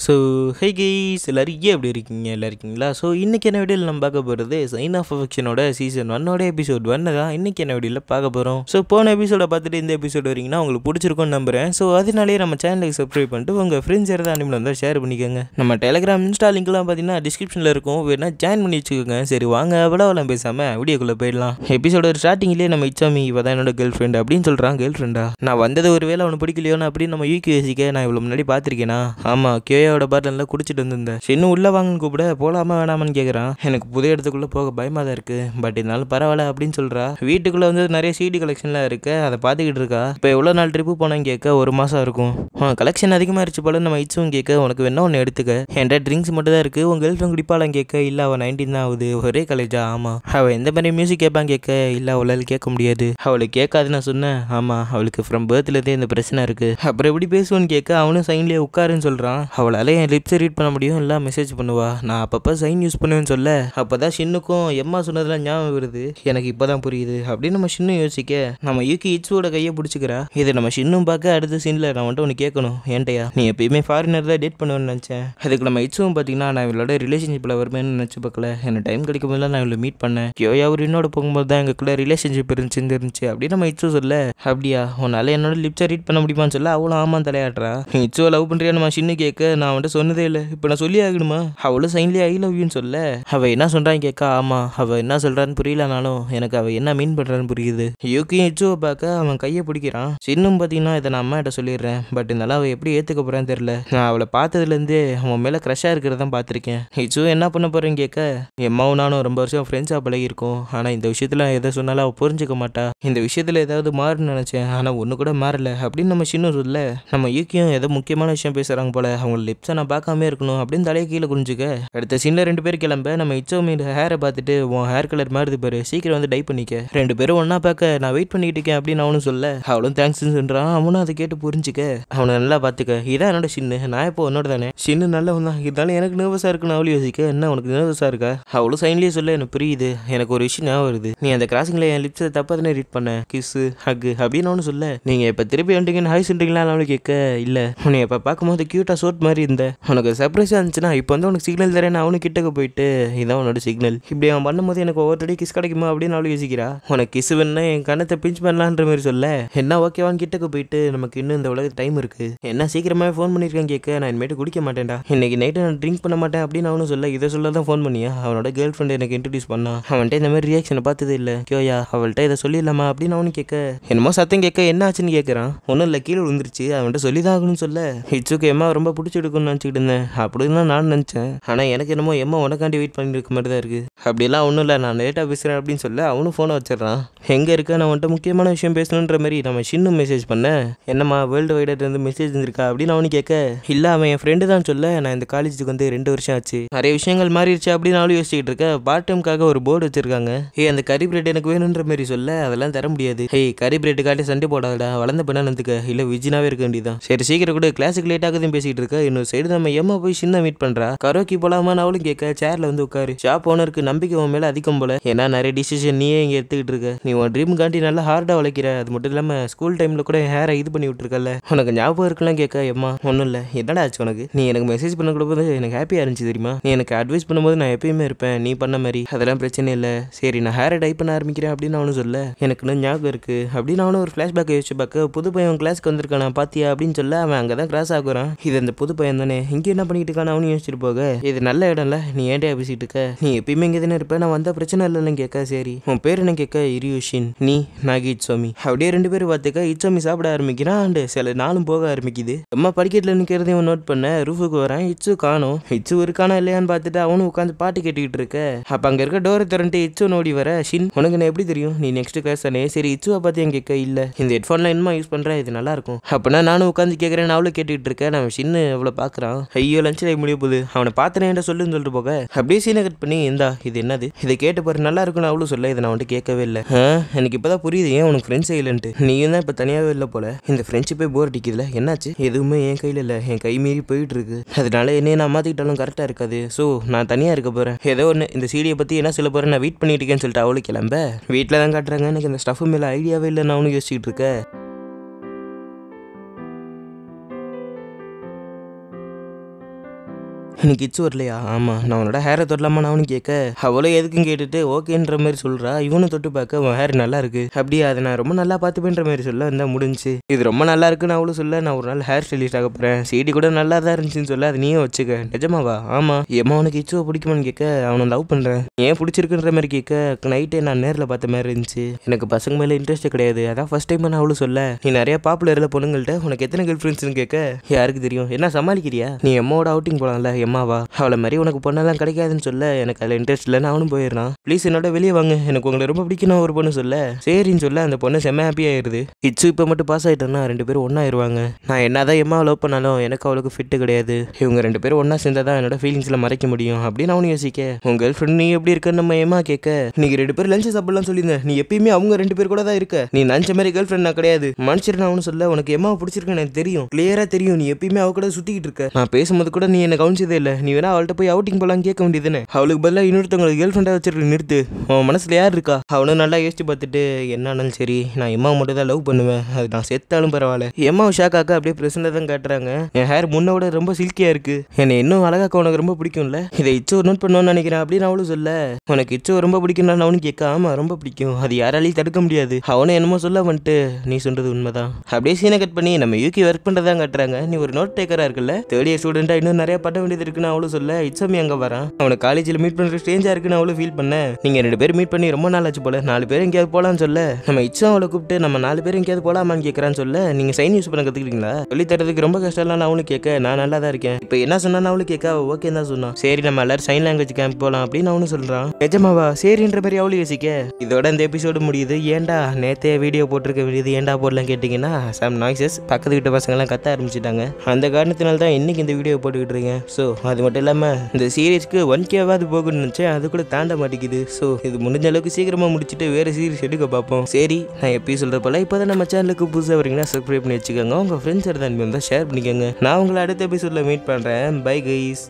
So hey guys எல்லாரும் எப்படி இருக்கீங்க இருக்கீங்களா? ஸோ இன்றைக்கி என்ன வீடியோவில் நம்ம பார்க்க போகிறது சைன் ஆஃப் அஃபெக்ஷனோட சீசன் 1 எபிசோட் 1 தான் இன்றைக்கி என்ன வீடியோவில் பார்க்க போகிறோம். ஸோ போன எபிசோட பார்த்துட்டு இந்த எபிசோட் வரீங்கன்னா உங்களுக்கு பிடிச்சிருக்கும்னு நம்புறேன். ஸோ அதனாலேயே நம்ம சேனலுக்கு சப்ஸ்கிரைப் பண்ணிட்டு உங்கள் ஃப்ரெண்ட்ஸ் யாராவது அனிமல் வந்தால் ஷேர் பண்ணிக்கோங்க. நம்ம டெலிகிராம் இன்ஸ்டா லிங்க்லாம் பார்த்தீங்கன்னா டிஸ்கிரிப்ஷனில் இருக்கும், வேணா ஜாயின் பண்ணி வச்சுக்கோங்க. சரி வாங்க அவ்வளோ பேசாமல் வீடியோக்குள்ளே போயிடலாம். எபிசோட ஸ்டார்டிங்லேயே நம்ம இச்சாமி இவ தான் என்னோட கேர்ள் ஃப்ரெண்ட் அப்படின்னு சொல்கிறான். கேர்ள் ஃப்ரெண்டா? நான் வந்தது ஒரு வேளை அவனை பிடிக்கலையோன்னு அப்படின்னு நம்ம யூகி யோசிக்க நான் இவ்வளோ முன்னாடி பார்த்துருக்கேனா? ஆமாம், கேயோட பாட்டில் குடிச்சிட்டு வந்திருந்தேன். இன்னும் உள்ள வாங்கன்னு கூப்பிட போலாமா வேணாமான்னு கேட்குறான். எனக்கு புது இடத்துக்குள்ளே போக பயமாக தான் இருக்குது, பட் இருந்தாலும் பரவாயில்ல அப்படின்னு சொல்கிறா. வீட்டுக்குள்ளே வந்து நிறைய சிடி கலெக்ஷன்லாம் இருக்கு, அதை பார்த்துக்கிட்டு இருக்கா. இப்போ எவ்வளோ நாள் ட்ரிப்பு போனான்னு கேட்க 1 மாதம் இருக்கும். கலெக்ஷன் அதிகமாக இருச்சு போல. நம்ம இச்சும் கேட்க உனக்கு வேணா ஒன்று எடுத்துக்க, என்கிட்ட ட்ரிங்க்ஸ் மட்டும் தான் இருக்குது, உங்கள் கேர்ள் ஃப்ரெண்ட் குடிப்பாலாம் கேட்க இல்லை அவள் 19 தான் ஆகுது, ஒரே காலேஜா? ஆமாம். அவள் எந்த மாதிரி மியூசிக் கேட்பான்னு கேட்க இல்லை அவளால் கேட்க முடியாது, அவளுக்கு கேட்காது நான் சொன்னேன். ஆமாம், அவளுக்கு ஃப்ரம் பர்த்லேருந்தே இந்த பிரச்சனை இருக்குது. அப்புறம் எப்படி பேசுவோன்னு கேட்க அவனும் சைன்லேயே உட்காருன்னு சொல்கிறான். அவளால் என் லிப்ஸை ரீட் பண்ண முடியும், இல்லை மெசேஜ் பண்ணுவா, நான் அப்பப்போ சைன் யூஸ் பண்ணுவேன்னு சொல்ல அப்போதான் ஷின்னுக்கும் எம்மா சொன்னதெல்லாம் ஞாபகம் வருது. எனக்கு இப்போதான் புரியுது அப்படின்னு நம்ம ஷின்னு யோசிக்க நம்ம யூகி இட்ஸோட கையை பிடிச்சிக்கிறா. இது நம்ம ஷின்னும் பார்க்க அடுத்த சீனில் நான் வந்துட்டு ஒன்று கேட்கணும். ஏன்ட்டையா நீ எப்பயுமே ஃபாரினர் தான் டேட் பண்ணுவேன்னு நினச்சேன். அதுக்கு நம்ம இட்ஸும் பார்த்தீங்கன்னா நான் இவளோட ரிலேஷன்ஷிப்பில் வருவேன்னு நினச்சி பார்க்கல. எனக்கு டைம் கிடைக்கும் போது நான் இவ்வளோ மீட் பண்ணேன். கியோயா அவர் என்னோட போகும்போது தான் எங்களுக்குள்ள ரிலேஷன்ஷிப் இருந்துச்சு அப்படின்னு நம்ம இட்ஸும் சொல்ல அப்படியா உன்னால என்னோட லிப்ஸை ரீட் பண்ண முடியுமான்னு சொல்ல அவளும் ஆமாம் தலையாடுறா. நீ இட்ஸோ லவ் பண்ணுறியா நம்ம ஷின்னு கேட்க நான் வந்துட்டு சொன்னதே இல்லை, இப்போ நான் சொல்லி ஆகணுமா? அவளும் சைன்லேயே ஐ லவ் யூன்னு சொல்ல அவ என்ன சொல்றான்னு கேட்க ஆமா அவ என்ன சொல்றான்னு புரியலனாலும் எனக்கு அவ என்ன மீன் பண்றான்னு புரியுது. யூகியும் இச்சுவை பார்க்க அவன் கையை பிடிக்கிறான். சின்னும் பார்த்தீங்கன்னா இதை நான் அம்மா கிட்ட சொல்லிடுறேன், பட் இருந்தாலும் அவள் எப்படி ஏற்றுக்க போறான்னு தெரியல. நான் அவளை பார்த்ததுலேருந்தே அவன் மேலே க்ரஷாக இருக்கிறதான் பார்த்துருக்கேன். இச்சு என்ன பண்ண போறேன்னு கேட்க எம்மாவும் நானும் ரொம்ப வருஷம் ஃப்ரெண்ட்ஸாக பழகிருக்கோம், ஆனால் இந்த விஷயத்தில் எதை சொன்னாலும் அவள் புரிஞ்சுக்க மாட்டா. இந்த விஷயத்தில் ஏதாவது மாறுன்னு நினச்சேன், ஆனால் ஒன்று கூட மாறல அப்படின்னு நம்ம சின்ன சொல்ல நம்ம யூகியும் ஏதோ முக்கியமான விஷயம் பேசுகிறாங்க போல. அவங்க லிப்ஸை நான் பார்க்காம இருக்கணும் அப்படின்னு தலையை கீழே குனிஞ்சுக்க அடுத்த சீனில் 2 பேர் கிளம்ப நம்ம இச்சோமியோட ஹேரை பார்த்துட்டு உன் ஹேர் கலர் மாறுது பாரு, சீக்கிரம் வந்து டை பண்ணிக்க, 2 பேரும் ஒன்றா பார்க்க நான் வெயிட் பண்ணிட்டு இருக்கேன் அப்படின்னு அவனும் சொல்ல அவளும் தேங்க்ஸ்ன்னு சொல்கிறான். அவனும் அதை கேட்டு புரிஞ்சுக்க அவனை நல்லா பார்த்துக்க, இதான் என்னோட சின்ன, நான் இப்போ உன்னோட தானே சின்ன நல்லவன் தான், இருந்தாலும் எனக்கு நர்வஸாக இருக்குன்னு அவளும் யோசிக்க என்ன உனக்கு நர்வஸாக இருக்கா? அவளும் சைன்லேயே சொல்ல எனக்கு புரியுது, எனக்கு ஒரு விஷயம் ஞாபகம் வருது, நீ அந்த கிராசிங்கில் என் லிப்ஸை தப்பாக தானே ரீட் பண்ண, கிஸ்ஸு ஹக்கு அப்படின்னு அவனு சொல்ல நீங்கள் இப்போ திருப்பி வந்துட்டீங்கன்னு ஹாய் சொல்கிறீங்களா? அவளும் கேட்க இல்லை உன்னை இப்போ பார்க்கும்போது க்யூட்டாக சோட் மாதிரி இருந்த, உனக்கு சர்ப்ரைஸாக இருந்துச்சுன்னா இப்போ வந்து உனக்கு சிக்னல் தரேன் அவனு கிட்டக்க போயிட்டு இதான் உன்னோட சிக்னல், இப்படி அவன் பண்ணும்போது எனக்கு ஒவ்வொருத்தடி கிஸ் கிடைக்குமா அப்படின்னு அவளும் யோசிக்கிறா. உனக்கு கிஸ் வேணுன்னா என் கண்ணத்தை பிஞ்ச் பண்ணலான்ற மாதிரி சொல்ல என்ன ஓகேவான்னு கிட்டக்க போயிட்டு நமக்கு இன்னும் இந்த உலக டைம் இருக்கு, என்ன சீக்கிரமாகவே ஃபோன் பண்ணியிருக்கேன் கேட்க நான் இனிமேட்டு குடிக்க மாட்டேன்டா, இன்னைக்கு நைட்டு நான் ட்ரிங்க் பண்ண மாட்டேன் அப்படின்னு அவனும் சொல்ல இதை சொல்ல தான் ஃபோன் பண்ணியா அவனோட கேர்ள் ஃப்ரெண்ட் எனக்கு இன்ட்ரடியூஸ் பண்ணான், அவன்கிட்ட இந்த மாதிரி ரியாக்ஷனை பார்த்ததே இல்லை கியோயா, அவள்கிட்ட இதை சொல்லிடலாமா அப்படின்னு அவனு கேட்க என்னமோ சத்தம் கேட்க என்ன ஆச்சுன்னு கேட்குறான். ஒன்றும் இல்லை கீழே விழுந்துருச்சு, அவன்கிட்ட சொல்லி தான் ஆகணும்னு சொல்ல இட்ஸுக்கு எம்மா ரொம்ப பிடிச்சிருக்குன்னு நினச்சிக்கிட்டு இருந்தேன் அப்படின்னு தான் நான் நினச்சேன், ஆனால் எனக்கு என்னமோ எம்மா உனக்காண்டி வெயிட் பண்ணிட்டு இருக்க மாதிரி தான் இருக்குது, அப்படிலாம் ஒன்றும் இல்லை நான் லேட்டாக பேசுகிறேன் அப்படின்னு சொல்ல அவனும் ஃபோனை வச்சிடறான். எங்கே இருக்க நான் வந்துட்டு முக்கியமான விஷயம் பேசணுன்ற மாதிரி நம்ம சின்னும் மெசேஜ் பண்ண என்னம்மா வேர்ல்டு வைடர் இருந்து மெசேஜ் இருந்திருக்கா அப்படின்னு அவனு கேட்க இல்லை அவன் என் ஃப்ரெண்டு தான் சொல்ல நான் இந்த காலேஜுக்கு வந்து 2 வருஷம் ஆச்சு, நிறைய விஷயங்கள் மாறிடுச்சு அப்படின்னு அவளும் யோசிச்சுக்கிட்டு இருக்க. பார்ட் டைமுக்காக ஒரு போர்டு வச்சிருக்காங்க, அந்த கறி பிரெட் எனக்கு வேணுன்ற மாதிரி சொல்ல அதெல்லாம் தர முடியாது, கறி பிரெட்டு காட்டி சண்டை போடாதடா வளர்ந்த பெண்ணா நந்துக்க, இல்லை விஜினாவே இருக்க வேண்டியதான், சரி சீக்கிரம் கூட கிளாஸுக்கு லேட் ஆகுதுன்னு பேசிக்கிட்டு இருக்க. இன்னொரு சைடு நம்ம எம்மா போய் சின்ன மீட் பண்றா. கரோக்கி போலாமான்னு அவளும் கேட்க சேர்ல வந்து உட்காரு, ஷாப் ஓனருக்கு நம்பிக்கை உன் மேல அதிகம் போல, ஏன்னா நிறைய டிசிஷன் நீயே இங்கே எடுத்துக்கிட்டு இருக்க, நீ உன் ட்ரீம் காண்டி நல்லா ஹார்டாக உழைக்கிற, அது மட்டும் இல்லாமல் ஸ்கூல் டைமில் கூட ஹேரை இது பண்ணி விட்டுருக்கல, உனக்கு ஞாபகம் இருக்கலாம் கேட்க எம்மா ஒன்றும் இல்லை என்னடா ஆச்சு உனக்கு, நீ எனக்கு மெசேஜ் பண்ண கொடுப்பது எனக்கு ஹாப்பியாக இருந்துச்சு தெரியுமா, நீ எனக்கு அட்வைஸ் பண்ணும்போது நான் எப்பயுமே இருப்பேன் நீ பண்ண மாதிரி, அதெல்லாம் பிரச்சனை இல்லை, சரி நான் ஹேரை டை பண்ண ஆரம்பிக்கிறேன் அப்படின்னு அவனு சொல்ல எனக்கு இன்னும் ஞாபகம் இருக்கு அப்படின்னு அவனும் ஒரு ஃப்ளாஷ்பேக் யோசிச்சு பார்க்க புது பையன் கிளாஸ்க்கு வந்திருக்கானா பாத்தியா அப்படின்னு சொல்ல அவன் அங்கே தான் கிராஸ் ஆகுறான். இது அந்த புது பையன் தானே, இங்கே என்ன பண்ணிட்டு இருக்கான்னு அவனு யோசிச்சுட்டு போக இது நல்ல இடம்ல, நீ ஏன்டா பேசிட்டு இருக்க, நீ எப்பயுமே இங்கே தானே இருப்ப, நான் வந்த பிரச்சனை இல்லைன்னு கேட்க சரி உன் பேர் என்ன கேட்க இரியோஷின், நீ நாகி இட்சோமி, அப்படியே 2 பேரும் பார்த்துக்க இட்சோமி சாப்பிட ஆரம்பிக்கிறான். அண்டு சில நாளும் போக ஆரம்பிக்குது. அம்மா படிக்கட்டில் நிற்கிறதையும் நோட் பண்ண ரூஃபுக்கு வரான். இட்சு காணும், இட்சு இருக்கானா இல்லையான்னு பார்த்துட்டு அவனும் உட்காந்து பாட்டு கேட்டுக்கிட்டு இருக்க. அப்போ அங்கே இருக்க டோரை திறந்துட்டு இட்சு நோடி வர ஷின் உனக்கு நான் எப்படி தெரியும் நீ நெக்ஸ்ட் கிளாஸ் தானே, சரி இட்சுவை பார்த்து என் கேட்க இல்லை இந்த ஹெட்ஃபோன்லாம் என்னமா யூஸ் பண்ணுறேன் இது நல்லா இருக்கும், அப்படின்னா நானும் உட்காந்து கேட்குறேன் அவளும் கேட்டுக்கிட்டு இருக்கேன். நம்ம சின்ன அவ்வளோ பார்க்குறான், ஐயோ லஞ்ச் டைம் முடிய போகுது அவனை பார்த்தனே என்ன சொல்லுன்னு சொல்லிட்டு போக அப்படியே சீனை கட் பண்ணி இந்தா இது என்னது இதை கேட்டு பாரு நல்லா இருக்குன்னு அவளும் சொல்ல இதை நான் வந்துட்டு கேட்கவே இல்லை, எனக்கு இப்போதான் புரியுது ஏன் உனக்கு ஃப்ரெண்ட்ஸே இல்லைன்ட்டு, நீயும் தான் இப்போ தனியாகவே இல்லை போல, இந்த ஃப்ரெண்ட்ஷிப்பே போர் அடிக்குதுல என்னாச்சு, எதுவுமே என் கையில் இல்லை என் கை மீறி போயிட்டு இருக்கு, அதனால என்னைய நான் மாற்றிக்கிட்டாலும் கரெக்டாக இருக்காது, ஸோ நான் தனியாக இருக்க போகிறேன், ஏதோ ஒன்று இந்த சீடியை பற்றி என்ன சொல்ல போகிறேன் நான் வெயிட் பண்ணிட்டு இருக்கேன்னு சொல்லிட்டு அவளும் கிளம்ப வீட்டில் தான் காட்டுறாங்க. எனக்கு இந்த ஸ்டஃப் மேலே ஐடியாவே இல்லை நான் அவனு யோசிச்சுட்டு இருக்கேன். எனக்கு இச்சு வரலையா? ஆமா, நான் உன்னோட ஹேரை தொடலாமா நான் அவனு கேட்க, அவளும் எதுக்கும் கேட்டுட்டு ஓகேன்ற மாதிரி சொல்றா. இவனும் தொட்டு பார்க்க உன் ஹேர் நல்லா இருக்கு அப்படியே, அதை நான் ரொம்ப நல்லா பார்த்துப்பேன்ற மாதிரி சொல்ல இருந்தா முடிஞ்சு. இது ரொம்ப நல்லா இருக்குன்னு அவளும் சொல்ல, நான் ஒரு நாள் ஹேர் ஸ்டைலிஸ்ட் ஆக போறேன், சிடி கூட நல்லா தான் இருந்துச்சுன்னு சொல்ல, அது நீயும் வச்சுக்க. நிஜமாவா? ஆமா. ஏமா உனக்கு இச்சுவை பிடிக்குமான்னு கேட்க, அவனை லவ் பண்றேன். ஏன் பிடிச்சிருக்குன்ற மாதிரி கேட்க, நைட்டே நான் நேரில் பார்த்த மாதிரி இருந்துச்சு, எனக்கு பசங்க மேலே இன்ட்ரெஸ்ட் கிடையாது, அதான் ஃபர்ஸ்ட் டைம் நான் அவளும் சொல்ல, நீ நிறைய பாப்புலர்ல பொண்ணுங்கள்ட்ட உனக்கு எத்தனை கேர்ள் ஃப்ரெண்ட்ஸ்னு கேட்க, யாருக்கு தெரியும், என்ன சமாளிக்கிறியா, நீ எம்மாவோட அவுட்டிங் போலாம்ல, எம்மாவா அவளை மாதிரி உனக்கு பொண்ணெல்லாம் கிடைக்காதுன்னு சொல்ல, எனக்கு அதில் இன்ட்ரெஸ்ட் இல்லைன்னு அவனும் போயிடுறான். ப்ளீஸ் என்னோட வெளியே வாங்க, எனக்கு உங்களை ரொம்ப பிடிக்கும் ஒரு பொண்ணு சொல்ல, சரின்னு சொல்ல அந்த பொண்ணு செம்ம ஹாப்பி ஆயிடுது. இட்ஸு இப்போ மட்டும் பாஸ் ஆயிட்டோம்னா 2 பேரும் ஒன்னா ஆயிடுவாங்க. நான் என்னதான் எம்மாவை லவ் பண்ணாலும் எனக்கு அவளுக்கு ஃபிட்டு கிடையாது, இவங்க 2 பேரும் ஒன்னா சேர்ந்தாதான் என்னோட ஃபீலிங்ஸ்ல மறைக்க முடியும் அப்படின்னு அவனு யோசிக்க, உங்க கேர்ள் ஃப்ரெண்ட் நீ எப்படி இருக்க நம்ம எம்மா கேட்க, நீங்க 2 பேரும் லஞ்ச் சாப்பிடலாம் சொல்லியிருந்தேன், நீ எப்பயுமே அவங்க 2 பேர் கூட தான் இருக்க, நீ நினச்ச மாதிரி கேர்ள் ஃப்ரெண்ட் நான் கிடையாது மனுஷன் அவனு சொல்ல, உனக்கு எம்மாவை பிடிச்சிருக்குன்னு எனக்கு தெரியும், கிளியரா தெரியும், நீ எப்பயுமே அவ கூட சுத்திக்கிட்டு இருக்க, நான் பேசும்போது கூட நீ என்ன கவனிச்சதே இல்லை, நீ வேணா அவள்கிட்ட போய் அவுட்டிங் போலாம் கேட்க வேண்டியதுன்னு, அவளுக்கு பதிலாக இன்னொருத்தவங்களுக்கு கேர்ள் ஃப்ரெண்டா வச்சிருக்கு நிறுத்து, அவன் மனசுல யார் இருக்கா. அவனும் நல்லா யோசிச்சு பார்த்துட்டு, என்னாலும் சரி நான் எம்மா மட்டும் தான் லவ் பண்ணுவேன், அது நான் செத்தாலும் பரவாயில்ல. எம்மாவை ஷாக்காக்க அப்படியே பிரசன்டா தான் காட்டுறாங்க, என் ஹேர் முன்னோட ரொம்ப சில்கியா இருக்கு, என்னை இன்னும் அழகாக்க உனக்கு ரொம்ப பிடிக்கும்ல, இதை இச்சோ நோட் பண்ணணும்னு நினைக்கிறேன் அப்படின்னு அவளும் சொல்ல, உனக்கு இச்சோ ரொம்ப பிடிக்கும் அவனு கேட்க, ஆமா ரொம்ப பிடிக்கும், அது யாராலையும் தடுக்க முடியாது, அவனும் என்னமோ சொல்ல வந்துட்டு, நீ சொல்றது உண்மைதான். அப்படியே சீனை கட் பண்ணி நம்ம யூகி ஒர்க் பண்றதா காட்டுறாங்க. நீ ஒரு நோட் டேக்கரா இருக்குல்ல, 3rd இயர் ஸ்டூடெண்டா இன்னும் நிறைய பண்ண வேண்டியது இருக்குன்னு அவளும் சொல்ல, இட்ஸமி அங்க வரான், அவனை காலேஜில் மீட் பண்ற ஸ்ட்ரேஞ்சா இருக்குன்னு அவளும் ஃபீல் பண்ண, நீங்க 2 பேரும் மீட் பண்ணி ரொம்ப நாள் ஆச்சு போல, 4 பேர் எங்கேயாவது போலான்னு சொல்ல, நம்ம இட்ஸும் அவளை கூப்பிட்டு நம்ம 4 பேர் எங்கேயாவது போலாமான்னு கேட்கறான்னு சொல்ல, நீங்க சைன் யூஸ் பண்ண கத்துக்கிறீங்களா, சொல்லி தரதுக்கு ரொம்ப கஷ்டம்லாம் அவனு கேட்க, நான் நல்லா தான் இருக்கேன், இப்போ என்ன சொன்னா அவளு கேட்க, ஓகே தான் சொன்னான், சரி நம்ம எல்லாரும் சைன் லாங்குவேஜ் கேம்ப் போலாம் அப்படின்னு அவனு சொல்றான். நிஜமாவா? சரின்ற மாதிரி அவளு யோசிக்க, இதோட இந்த எபிசோடு முடியுது. ஏன்டா நேத்தே வீடியோ போட்டிருக்க வேண்டியது ஏன்டா போடலாம் கேட்டிங்கன்னா, சம் நாய்ஸஸ் பக்கத்து வீட்டு பசங்கள்லாம் கத்த ஆரம்பிச்சிட்டாங்க, அந்த காரணத்தினால தான் இன்னைக்கு இந்த வீடியோ போட்டுக்கிட்டு இருக்கேன். ஸோ அது மட்டும் இல்லாமல் இந்த சீரீஸ்க்கு 1K போகணும்னு நினச்சேன், அது கூட தாண்ட மாட்டேங்குது. ஸோ இது முடிஞ்ச அளவுக்கு சீக்கிரமாக முடிச்சுட்டு வேறு சீரீஸ் எடுக்க பார்ப்போம். சரி, நான் எப்பயும் சொல்கிற போல இப்போ தான் நம்ம சேனலுக்கு புதுசாக வரீங்கன்னா சப்ஸ்கிரைப் பண்ணி வச்சுக்கோங்க, உங்கள் ஃப்ரெண்ட்ஸ் இருந்தால் ஷேர் பண்ணிக்கோங்க. நான் உங்களை அடுத்த எபிசோடில் மீட் பண்ணுறேன். Bye guys.